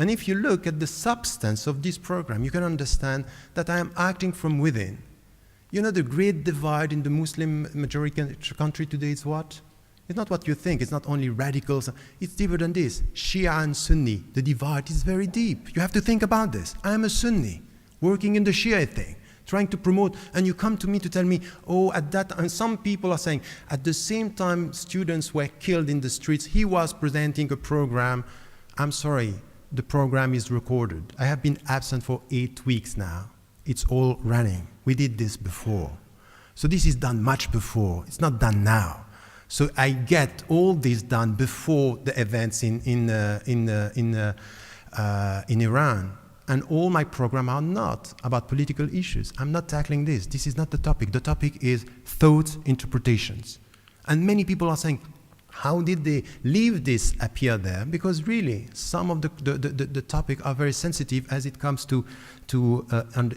And if you look at the substance of this program, you can understand that I am acting from within. You know, the great divide in the Muslim majority country today is what? It's not what you think. It's not only radicals. It's deeper than this. Shia and Sunni, the divide is very deep. You have to think about this. I am a Sunni, working in the Shia thing, trying to promote, and you come to me to tell me, oh, at that, and some people are saying, at the same time students were killed in the streets, he was presenting a program. I'm sorry, the program is recorded. I have been absent for 8 weeks now. It's all running. We did this before. So this is done much before. It's not done now. So I get all this done before the events in Iran. And all my programs are not about political issues. I'm not tackling this. This is not the topic. The topic is thoughts, interpretations. And many people are saying, how did they leave this appear there? Because really, some of the topic are very sensitive as it comes to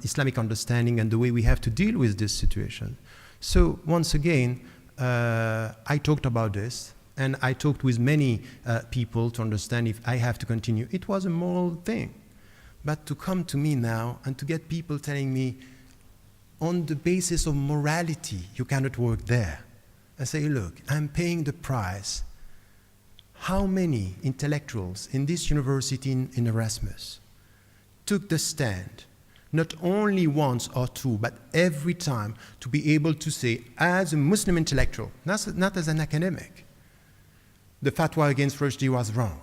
Islamic understanding and the way we have to deal with this situation. So once again, I talked about this, and I talked with many people to understand if I have to continue. It was a moral thing. But to come to me now and to get people telling me, on the basis of morality, you cannot work there. I say, look, I'm paying the price. How many intellectuals in this university in Erasmus took the stand, not only once or two, but every time, to be able to say, as a Muslim intellectual, not as an academic, the fatwa against Rushdie was wrong.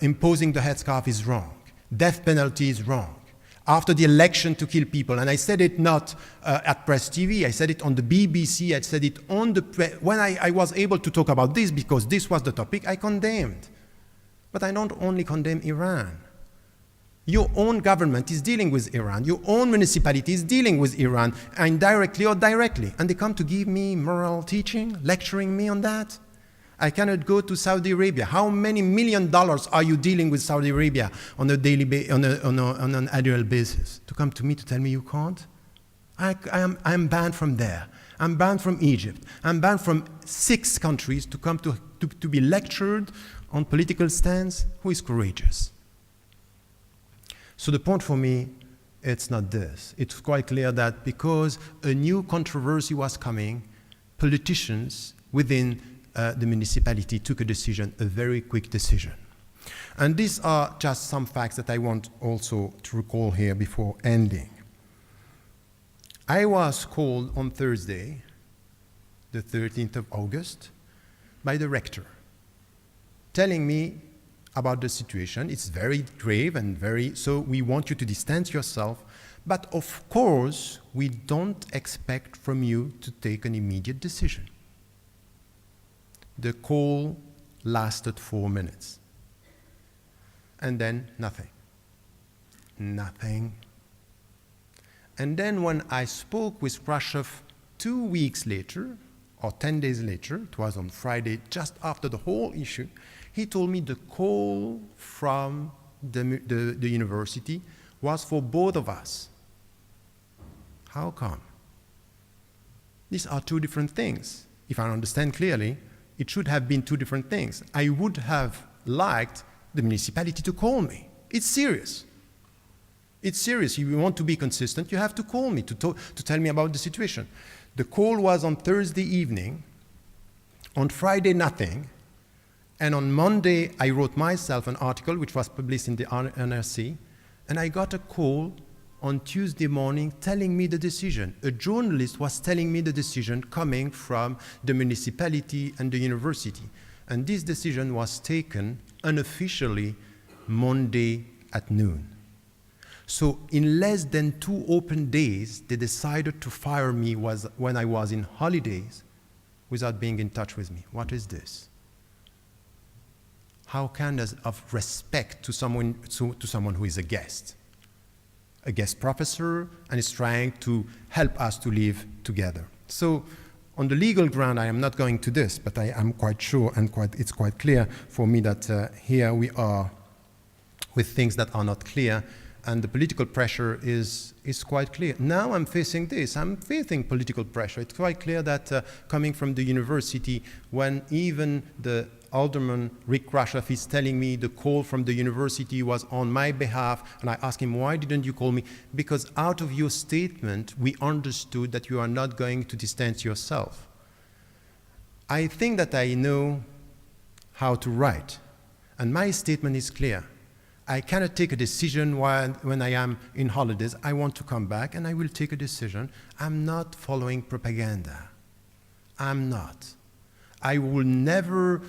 Imposing the headscarf is wrong. Death penalty is wrong. After the election to kill people, and I said it not at Press TV, I said it on the BBC, I said it on the when I was able to talk about this because this was the topic, I condemned. But I don't only condemn Iran. Your own government is dealing with Iran. Your own municipality is dealing with Iran, indirectly or directly. And they come to give me moral teaching, lecturing me on that. I cannot go to Saudi Arabia. How many $1 million are you dealing with Saudi Arabia on a daily on an annual basis? To come to me to tell me you can't? I'm banned from there. I'm banned from Egypt. I'm banned from 6 countries to come to be lectured on political stance. Who is courageous? So the point for me, it's not this. It's quite clear that because a new controversy was coming, politicians within the municipality took a decision, a very quick decision. And these are just some facts that I want also to recall here before ending. I was called on Thursday, the 13th of August, by the rector, telling me about the situation. It's very grave and so we want you to distance yourself, but of course, we don't expect from you to take an immediate decision. The call lasted 4 minutes. And then nothing. Nothing. And then when I spoke with Khrushchev 2 weeks later, or 10 days later, it was on Friday, just after the whole issue, he told me the call from the university was for both of us. How come? These are 2 different things. If I understand clearly, it should have been 2 different things. I would have liked the municipality to call me. It's serious. It's serious. If you want to be consistent, you have to call me to tell me about the situation. The call was on Thursday evening. On Friday, nothing. And on Monday, I wrote myself an article which was published in the NRC, and I got a call on Tuesday morning telling me the decision. A journalist was telling me the decision coming from the municipality and the university. And this decision was taken unofficially Monday at noon. So in less than 2 open days, they decided to fire me when I was in holidays without being in touch with me. What is this? How kind of respect to someone who is a guest professor, and is trying to help us to live together. So on the legal ground, I am not going to this, but I am quite sure and it's quite clear for me that here we are with things that are not clear, and the political pressure is quite clear. Now I'm facing this. I'm facing political pressure. It's quite clear that coming from the university, when even the Alderman Rick Rashaf is telling me the call from the university was on my behalf, and I asked him, why didn't you call me? Because out of your statement, we understood that you are not going to distance yourself. I think that I know how to write, and my statement is clear. I cannot take a decision when I am in holidays. I want to come back, and I will take a decision. I'm not following propaganda. I'm not. I will never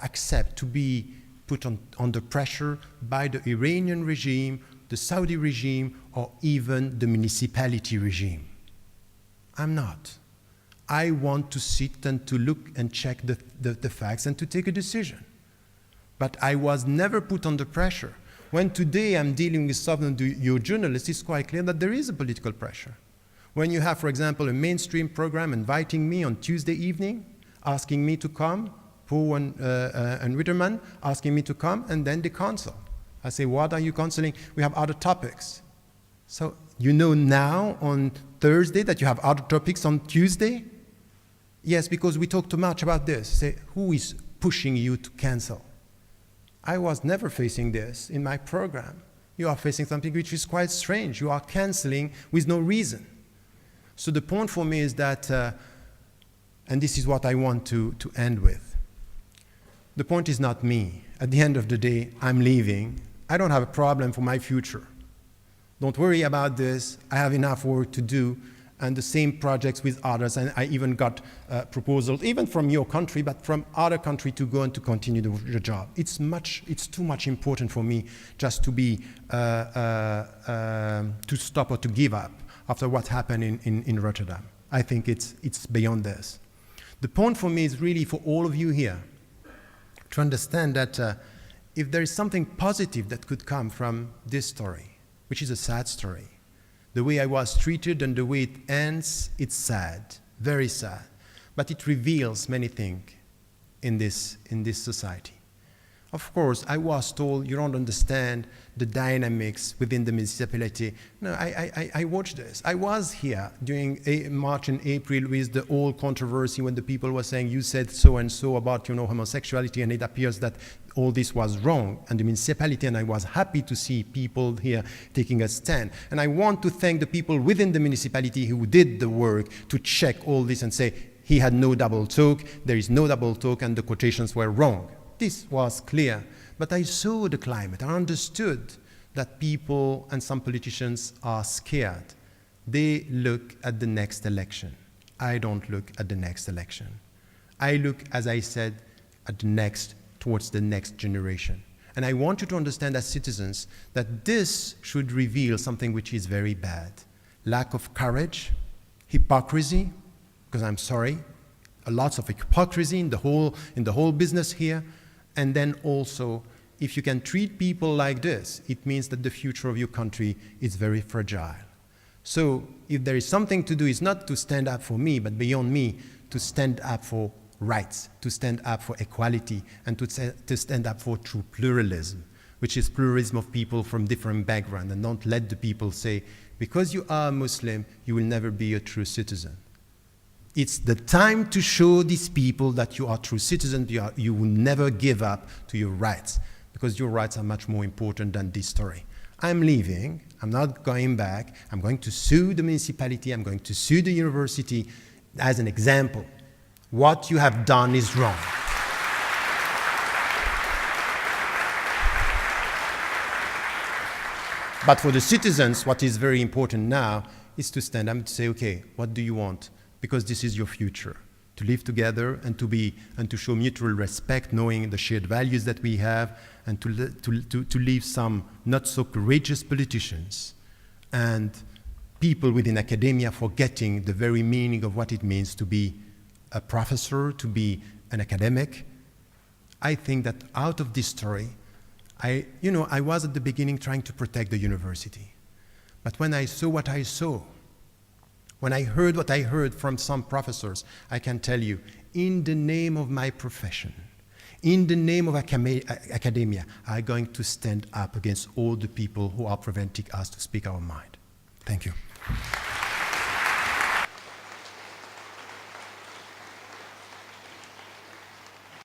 accept to be put under pressure by the Iranian regime, the Saudi regime, or even the municipality regime. I'm not. I want to sit and to look and check the facts and to take a decision. But I was never put under pressure. When today I'm dealing with some of your journalists, it's quite clear that there is a political pressure. When you have, for example, a mainstream program inviting me on Tuesday evening, asking me to come, Poe and Ritterman asking me to come, and then they cancel. I say, what are you canceling? We have other topics. So you know now on Thursday that you have other topics on Tuesday? Yes, because we talk too much about this. Say, who is pushing you to cancel? I was never facing this in my program. You are facing something which is quite strange. You are canceling with no reason. So the point for me is that, and this is what I want to end with. The point is not me. At the end of the day, I'm leaving. I don't have a problem for my future. Don't worry about this. I have enough work to do, and the same projects with others, and I even got proposals, even from your country, but from other country to go and to continue the job. It's too much important for me just to be, to stop or to give up after what happened in Rotterdam. I think it's beyond this. The point for me is really for all of you here to understand that if there is something positive that could come from this story, which is a sad story, the way I was treated and the way it ends, it's sad, very sad. But it reveals many things in this society. Of course, I was told you don't understand the dynamics within the municipality. No, I watched this. I was here during March and April with the old controversy when the people were saying you said so and so about homosexuality, and it appears that all this was wrong. And the municipality, and I was happy to see people here taking a stand. And I want to thank the people within the municipality who did the work to check all this and say he had no double talk, there is no double talk, and the quotations were wrong. This was clear, but I saw the climate. I understood that people and some politicians are scared. They look at the next election. I don't look at the next election. I look, as I said, at towards the next generation. And I want you to understand as citizens that this should reveal something which is very bad. Lack of courage, hypocrisy, because I'm sorry, lots of hypocrisy in the whole business here. And then also, if you can treat people like this, it means that the future of your country is very fragile. So if there is something to do, it's not to stand up for me, but beyond me, to stand up for rights, to stand up for equality, and to stand up for true pluralism, which is pluralism of people from different backgrounds, and don't let the people say, because you are a Muslim, you will never be a true citizen. It's the time to show these people that you are true citizens, you will never give up to your rights, because your rights are much more important than this story. I'm leaving, I'm not going back, I'm going to sue the municipality, I'm going to sue the university as an example. What you have done is wrong. But for the citizens, what is very important now is to stand up and say, okay, what do you want? Because this is your future, to live together and to show mutual respect, knowing the shared values that we have, and to leave some not so courageous politicians and people within academia forgetting the very meaning of what it means to be a professor, to be an academic. I think that out of this story, I was at the beginning trying to protect the university. But when I saw what I saw, when I heard what I heard from some professors, I can tell you, in the name of my profession, in the name of academia, I'm going to stand up against all the people who are preventing us to speak our mind. Thank you.